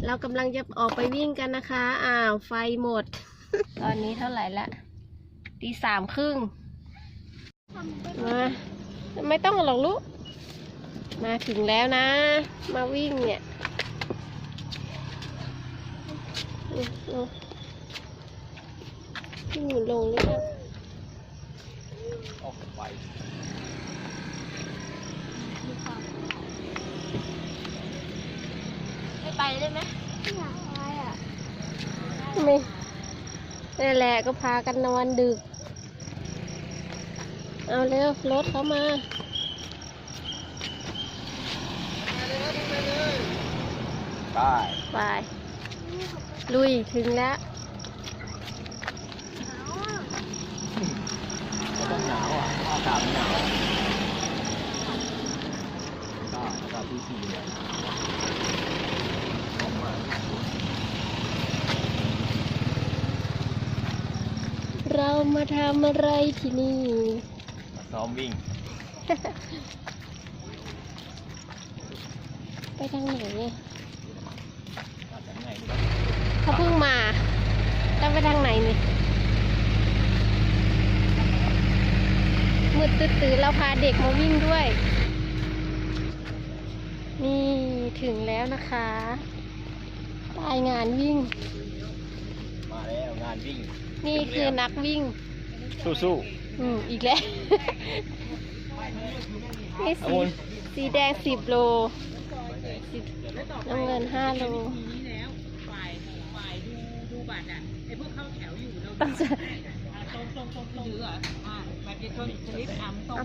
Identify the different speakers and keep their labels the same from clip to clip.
Speaker 1: เรากำลังจะออกไปวิ่งกันนะคะไฟหมด ตอนนี้เท่าไหร่ละ3:30มาไม่ต้องหรอกลูกมาถึงแล้วนะมาวิ่งเนี่ยขึ้นหมุนลงเลยนะ
Speaker 2: ออกไป
Speaker 1: ไม่ไปได้ไหมไม่อยากไปไม่นี่แหละก็พากันนอนดึกเอาเร็วรถเข้ามาไปลุยถึงแล้ว
Speaker 2: ต้องหนาวอากาศหนาวก็อากาศที่สี่เลย
Speaker 1: เรามาทำอะไรที่นี่
Speaker 2: มาซ้อมวิ่ง
Speaker 1: ไปทางไหนเนี่ยเขาเพิ่งมาต้องไปทางไหนนี่มืดตื่นเราพาเด็กมาวิ่งด้วยนี่ถึงแล้วนะคะป้ายงานวิ่ง
Speaker 2: มาแล้วงานวิ่ง
Speaker 1: นี่คือนักวิ่ง
Speaker 2: สู้
Speaker 1: อีกแล้วนี่สีแดง10 โลน้ำเงิน5 โลต้องจะ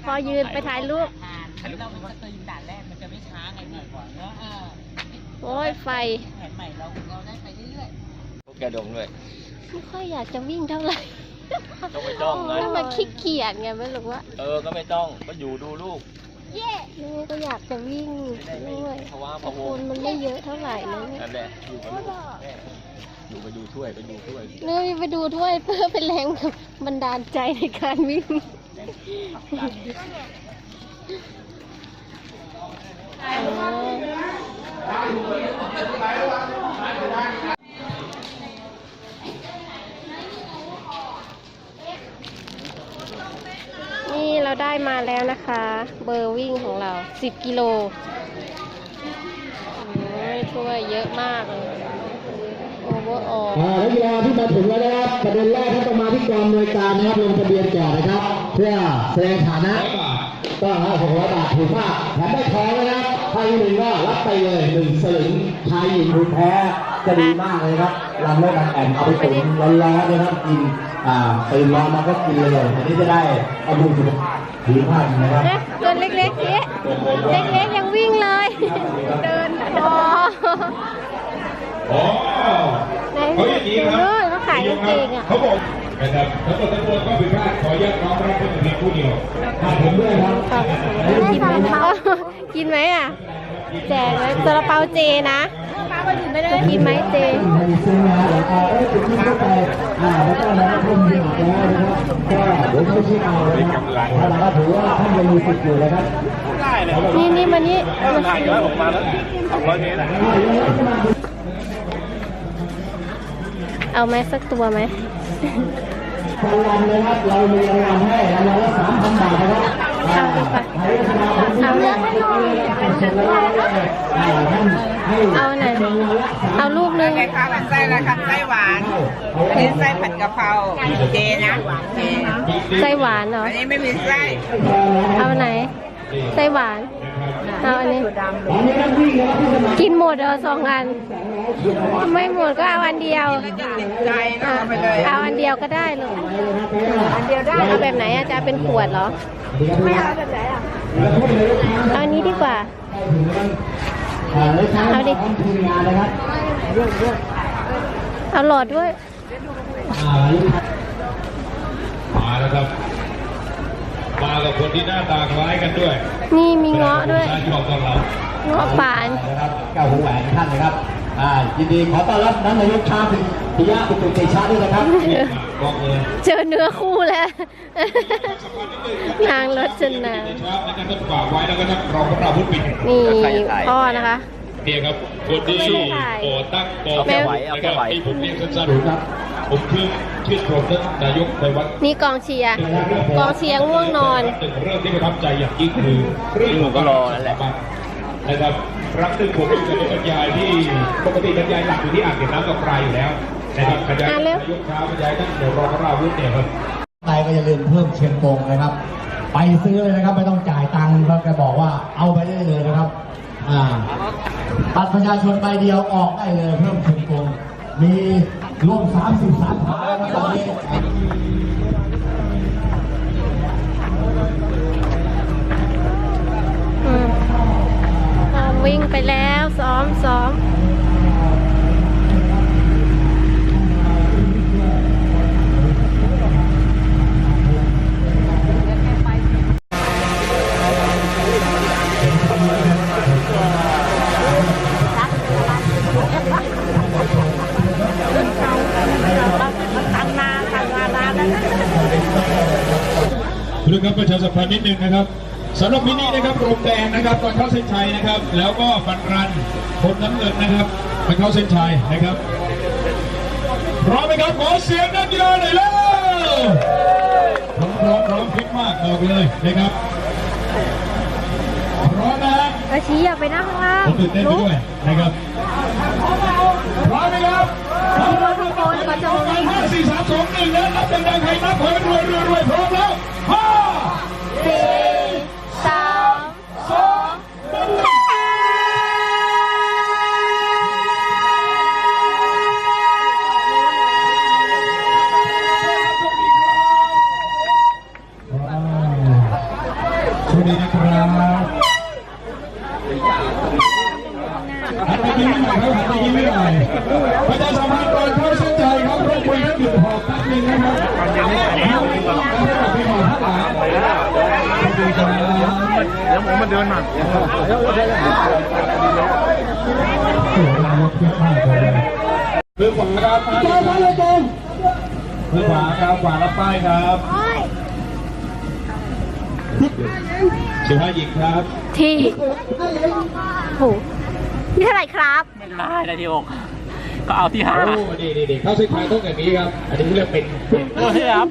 Speaker 1: พอยืนไปถ่ายรูป
Speaker 3: เราจะตื่นด่านแรกมันจะไม่ช้าไงพี่
Speaker 1: โอ้ยไฟ
Speaker 3: แผนใหม่เราได้ไปเรื่อย
Speaker 2: ๆพวกแกดงด้วย
Speaker 1: ไม่ค่อยอยากจะวิ่งเท่าไหร่
Speaker 2: ต้องไม่ต้องนะ
Speaker 1: มันขี้เกียจไงไม่รู้ว่า
Speaker 2: ก็ไม่ต้องก็อยู่ดูลูก
Speaker 1: นี่ก็อยากจะวิ่งด้วยคนมันไม่เยอะเท่าไหร่นะ
Speaker 2: นั่นแหละอยู่กับลูกอยู่ไปดูช่วย
Speaker 1: นี่ไปดูด้วยเพื่อเป็นแรงบันดาลใจในการวิ่งนี่เราได้มาแล้วนะคะเบอร์วิ่งของเรา10 กิโลช่วยเยอะมากเลยโอเวอร์ออล
Speaker 4: นักกีฬาที่มาถึงแล้วนะครับประเด็นแรกที่ต้องมาที่กองอำนวยการนะครับลงทะเบียนก่อนนะครับเพื่อแสดงฐานะก็600 บาทถูกมากแถมได้ทองนะครับใครหนึ่งก็รับไปเลย1 สลึงชายหญิงคุณแพ้จะดีมากเลยครับลำเลิกการแอนเอาไปตุ๋นร้อนๆนะครับกินตื่นร้อนมาก็กินเลยอันนี้จะได้เอาบุญสุขภาพดีมากนะครับ
Speaker 1: ตัวเล็กๆนี้เล็กๆยังวิ่งเลยเดินไหนดูเขาขายจริงอ่ะ
Speaker 5: เขาบอกนะครับทั้งหมดก็ผิดพลาดขอแยกน้องรับเป็นเพียงผู้เดียว
Speaker 4: ผมด้วยครับ
Speaker 1: กินไหมอ่ะแจกไหมซาลาเปาเจนะกินไหมเจ
Speaker 4: ซื้อมาแล้วก็จุดที่เข้าไปแล้วก็แล้วก็มีหมดแล้วนะครับก็เดี๋ยวไม่ใช่เอาเลยครับถ้าเราถือว่าท่านยังมีสิทธิ์อยู่นะครับ
Speaker 1: นี่มานี่
Speaker 2: ถ่ายย้อยออกมาแล้ว200 เมตร
Speaker 1: เอาไหมสักตัวไหม
Speaker 4: รางวัลนะครับเรามีรางวัลให้รางวัลละ 3,000 บาทนะครับ
Speaker 1: เอาดีกว่าเอาเลือกให้หน่อยเอาไหนเอาลูกนึง
Speaker 3: ข้าวไส้ละครับไส้หวานอันนี้ไส้ผัดกะเพราเจนะเจ
Speaker 1: ไส้หวานเหรอ
Speaker 3: อันนี้ไม่มีไส้
Speaker 1: เอาไหนไส้หวานเอาอันนี้กินหมด2 อันไม่หมดก็เอาอันเดียวเอาอันเดียวก็ได้เลยอันเดียวได้เอาแบบไหนจะเป็นขวดเหรอไม่เอาแบบไหนเอาอันนี้ดีกว่าเอาดิเอาหลอดด้วย
Speaker 5: มาแล้วครับมากับคนที่หน้าตาคล้ายกันด้วย
Speaker 1: นี่มีเงาะด้วยเงาะป่าน
Speaker 4: นะครับเก้าหัวแหวนท่านนะครับยินดีขอต้อนรับนายกชาติปิยะปิตุเตชะด้วยนะครับ
Speaker 1: เจอเนื้อคู่แล้วนางรจนานี่พ่อนะคะ
Speaker 5: เนี่ยครับคนที่ก่อตั้งกอง
Speaker 2: เอาแค่ไหว
Speaker 5: ที่ผมเรียกสั้นๆครับผมชื่นชมท่านนายกไพวัฒน์
Speaker 1: นี่กองเชียร์ง่วงนอน
Speaker 5: เรื่องที่ประทับใจอย่างยิ่งคือเรื่องของ
Speaker 2: ก็รอนั่นแหละ
Speaker 5: นะครับครั้งหนึ่งผมอยู่กับบรรยายที่ปกติบรรยายหลักอยู่ที่อ่างเก็บน้ำกับไกรอยู่แล้วนะครับบรรยายนายกเช้าบรรยายท่านรองราวุฒิเนี่ยครับ
Speaker 4: ใครก็อย่าลืมเพิ่มเชียงกงนะครับ ไปซื้อเลยนะครับไม่ต้องจ่ายตังค์เพราะแกบอกว่าเอาไปได้เลยนะครับบัตรประชาชนใบเดียวออกได้เลยเพิ่มเชียงกงมีร่วม30 สาขาแล้วตอนนี้
Speaker 1: วิ่งไปแล้วซ้อม
Speaker 5: เรื่องการประชาสัมพันธ์นิดนึงนะครับสำหรับมินินะครับโรงแดงนะครับก่อนเข้าเส้นชัยนะครับ แล้วก็ฟันรันคนน้ำเงินนะครับไปเข้าเส้นชัยนะครับพร้อมไหมครับขอเสียงนักกีฬาหน่อยแล้วพร้อมฟิตมากบอกเลยนะครับพร้อมนะฮะ
Speaker 1: อาชีอยากไปนั่งข้างล่าง
Speaker 5: ผมตื่นเต้นไปด้วยนะครับพร้อมไหมครับพร้อมแล้วทุกคนก่อนจะลง5 4 3 2 1แล้วนับดังๆใครนับขอให้รวยพร้อมแล้ว5
Speaker 1: 4 3 2
Speaker 5: สวัสดีนะครับหันไปยิ้มหน่อยครับหันไปยิ้มหน่อยประชาสัมพันธ์ก่อนเข้าเส้นชัยครับรบกวนท่านหยุดหอบแป๊บนึงนะครับแล้วผมมาเดินมาเพื่อขวาครับเพื่อขวาครับขวารับป้ายครับ15 หญิงครับ
Speaker 1: ที่โหนี่เท่าไหร่ครับ
Speaker 2: ไม่ได้นะที่อกก็เอาที่5
Speaker 5: โอ้ดีเข้าเส้นชัยต้องอย่างนี้ครับอันนี้เรียกเป็น
Speaker 2: โอ้ยครับ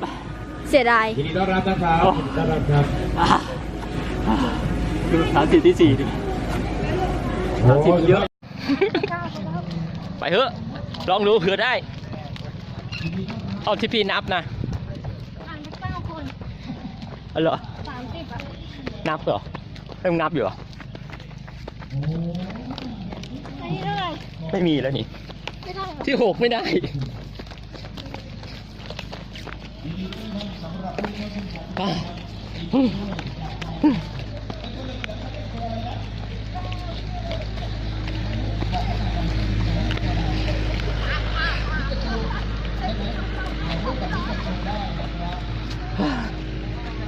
Speaker 1: เสียดาย
Speaker 5: ยินดีต้อนรับนะครับยินดีต้อนรับครับ
Speaker 2: ดู30 ที่ 4ดิ
Speaker 5: โอ้เยอะ
Speaker 2: ไปเถอะลองดูเผื่อได้เอาที่พี่นับนะเหรอนับเหรอต้องนับอยู่เหรอไม่มีแล้วนี่ที่6ไม่ได้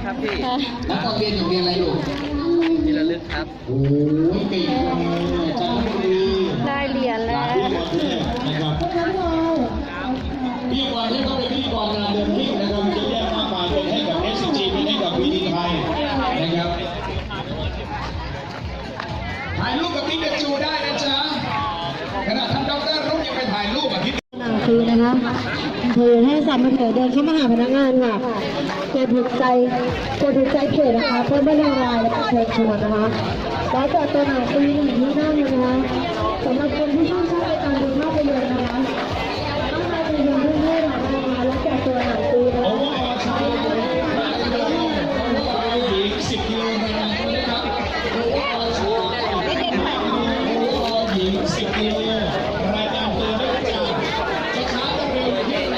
Speaker 2: ครับพี่
Speaker 4: แล้วตอนเรียนอยู่เรียนอะไรลูก
Speaker 2: ที่ระลึกครับ
Speaker 4: โอ้ยเก่งจังเลยจังเลย
Speaker 1: ได้เหรียญแล้ว
Speaker 4: นะครับพี่กรที่เขาเป็นพิธีกรงานเดินวิ่งนะครับจะแยกมากมายเป็นให้กับ SCG เป็นให้กับวีดีไทยนะครับถ่ายรูปกับพี่เด็กจูได้นะจ๊ะขณะท่านดร.รุ่งยังไปถ่ายรูปกับพี่
Speaker 6: คือนะคะเธอให้สามเธอเดินเข้ามาหาพนักงานค่ะกดถูกใจเพจนะคะเพื่อไม่ละลายและเชิญชวนนะคะแล้วจากตัวหนังตีหนึ่งที่นั่นนะคะสำหรับคนที่ชื่นชอบในการดูภาพยนตร์นะคะต้องไปดูเรื่องนี้นะคะและจากตัวหนังตีนะคะ
Speaker 4: 10 กิโลเมตรนะครับหญิง10 กิโลรายการตัวได้จากช้าๆเร็วๆที่ไหน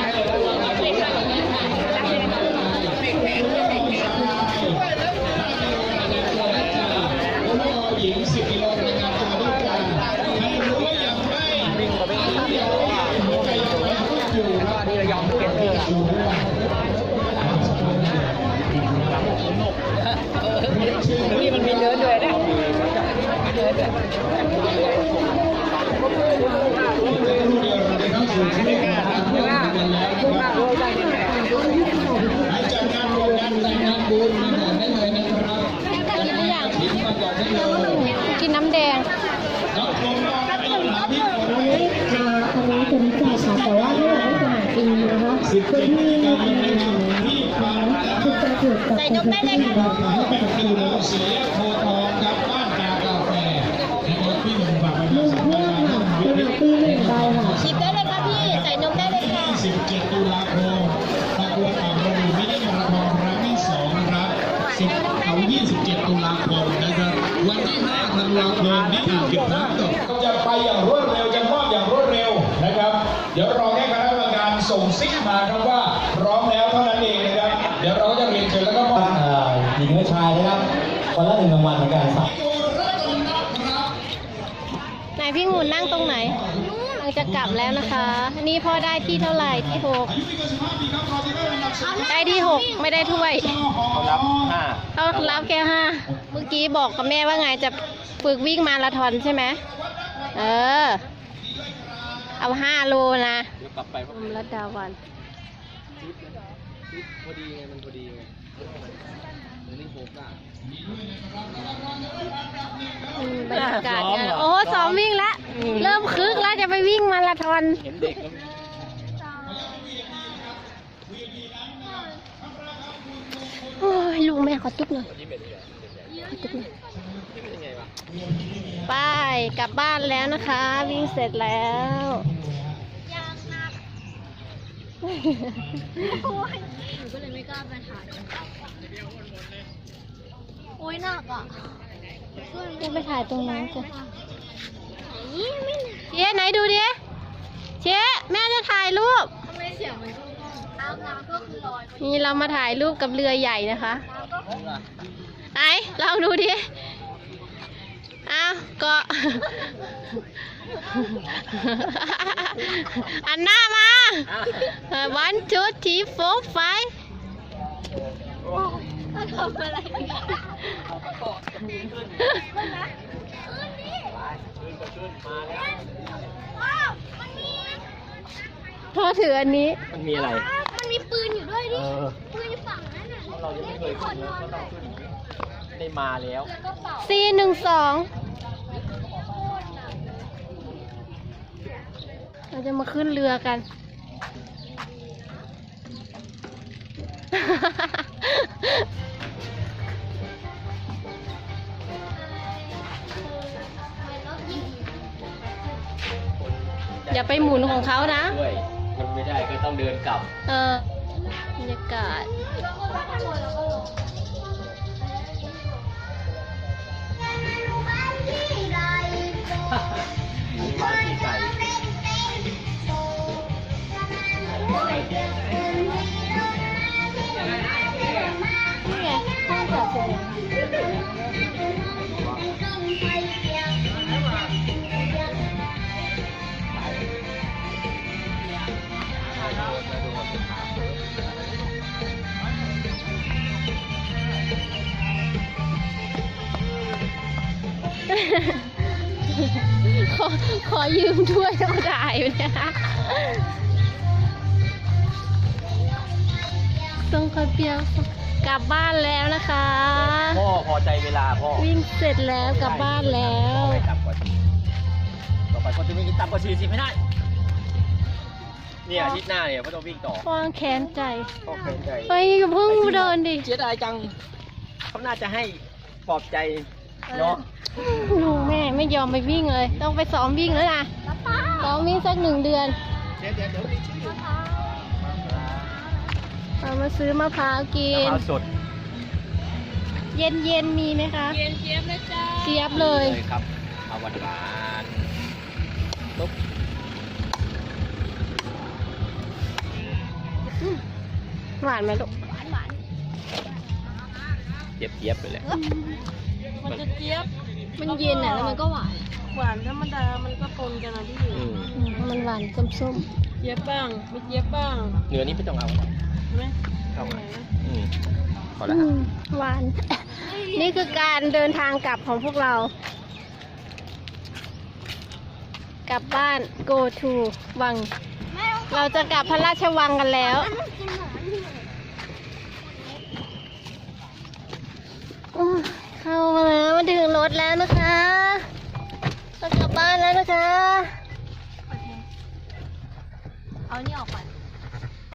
Speaker 4: หญิง10 กิโลรายการตัวได้จากใครรู้ว่าอย่างไรใจตัวอยู่ครับนี่ระยองเก็บเลย
Speaker 2: นี่มันมีเยอะด้วยนะ
Speaker 1: กินน้ำแดง
Speaker 4: รับชม
Speaker 6: ได้ค่ะแต่ว่าถ้าอยากได้สนามปีนะคะคนที่มีงานที่ถูกใจถูกกับคนที่มีราคาให้กับปีนะ
Speaker 5: สีโพทองครับบ้านกาแฟนะครับพี่หนุ่มฝากไป
Speaker 6: หนึ่งเพื่อนค่ะสนามปีหนึ่งใบค่ะ
Speaker 1: ชิมได้เลยค่ะพี่ ใส่นมได้เลยค่ะ
Speaker 5: 27 ตุลาคมประกวดอ่างประดูมินิมาราธอนครั้งที่2นะครับ27 ตุลาคมนะครับวันที่5 ธันวาคมนี่อ่างเก็บน้ำตกจะไปอย่างรวดเร็วจะมอบอย่างรวดเร็วนะครับเดี๋ยวรอให้คณะกรรมการส่งซิกมาครับว่าพร้อมแล้วเท่านั้นเองนะครับเดี๋ยวเราจะเรียนเชิญแล้วก็มอบ
Speaker 4: หญิงและชายนะครับคนละ1รางวัลเหมือนกันครับ
Speaker 1: ไหนพี่งูนั่งตรงไหนเราจะกลับแล้วนะคะ นี่พ่อได้ที่เท่าไหร่ที่6ได้ที่6ไม่ได้ถ้วย
Speaker 2: เขารับ5
Speaker 1: เอารับแค่5เมื่อกี้บอกกับแม่ว่าไงจะฝึกวิ่งมาราธอนใช่ไหมเอา5 โลนะ
Speaker 2: เดี๋ยวกลับไปเพราะ
Speaker 1: รัตดาวัน
Speaker 2: พอดีไงมันพอดีไงเดี๋ยวนี้โหกล้า
Speaker 1: บรรยากาศงานโอ้ซ้อมวิ่งแล้วเริ่มคึกแล้วจะไปวิ่งมาราธอน
Speaker 2: เห็นเด็กแล้ว
Speaker 1: โอ้ยลุงแม่ขอตุ๊กหน่อยขอตุ๊กหน่อยไปกลับบ้านแล้วนะคะ วิ่งเสร็จแล้วก็เลยไม่กล้าไปถ่ายโอ้ยหนักอ่ะจะไปถ่ายตรงนั้นจ้ะเจ๊ไหนดูดิเจ๊แม่จะถ่ายรูปนี่เรามาถ่ายรูปกับเรือใหญ่นะคะไหนลองดูดิอ้าวก็ อันหน้ามา 1 2 3 4 5ทำอะไรพ่อถืออันนี้
Speaker 2: มันมีอะไร
Speaker 1: มันมีปืนอยู่ด้วยดิ ปืนอยู่ฝั่งนั้นน่ะ
Speaker 2: เรายังไม่เคยขึ้นก็ต้องขึ้นได้มาแล้ว
Speaker 1: 412เราจะมาขึ้นเรือกัน อย่าไปหมุนของเขานะ
Speaker 2: ด้วย มันไม่ได้ก็ต้องเดินกลับ
Speaker 1: บรรยากาศ
Speaker 2: บ้านที่ไก่
Speaker 1: นี่ไงห้องจอดรถขอยืมด้วยต้องถ่ายอยู่เนี่ยส่งคอยเปียวกลับบ้านแล้วนะคะ
Speaker 2: พ่อพอใจเวลาพ่อ
Speaker 1: วิ่งเสร็จแล้วกลับบ้านแล้ว
Speaker 2: ไม่ต่ำกว่าต่อไปพ่อจะวิ่งต่ำกว่า40ไม่ได้ เนี่ยอาทิตย์หน้าเนี่ยพ่อต้องวิ่งต่อ
Speaker 1: วางแขนใจ
Speaker 2: พ่อเขินใจ
Speaker 1: เฮ้ยอย่าเพิ่งเดินดิ
Speaker 2: เสียดายจังเขาน่าจะให้ปลอบใจเนาะ
Speaker 1: ลุงแม่ไม่ยอมไปวิ่งเลย ต้องไปซ้อมวิ่งแล้วนะซ้อมวิ่งสัก1 เดือนเอามาซื้อมะพร้าวกิน
Speaker 2: มะพร้าวสด
Speaker 1: เย็นมีไหมคะเย็นเจี๊ยบเลยจ้าเจี๊ยบเลย
Speaker 2: ครับเอาหวานๆตุ๊บ
Speaker 1: หวานไหมลูก
Speaker 2: เจี๊ยบๆไปเลย
Speaker 1: มันจะเจี๊ยบ มันเย็นอ่ะแล้วมันก็หวาน
Speaker 3: หวานธรรมดา มันก็ปนกันนะที่
Speaker 1: มันหวานส้ม
Speaker 3: เจี๊ยบบ้างไม่เจี๊ยบบ้าง
Speaker 2: เนื้อนี้ไม่ต้องเอา
Speaker 3: ไหม
Speaker 2: เข้ามาพอ
Speaker 1: ๆ
Speaker 2: แล้วครับ
Speaker 1: หวาน นี่คือการเดินทางกลับของพวกเรา กลับบ้าน go to วัง เราจะกลับพระราชวังกันแล้วเข้ามาแล้วมาถึงรถแล้วนะคะจะกลับบ้านแล้วนะคะ เอานี่ออกก่อน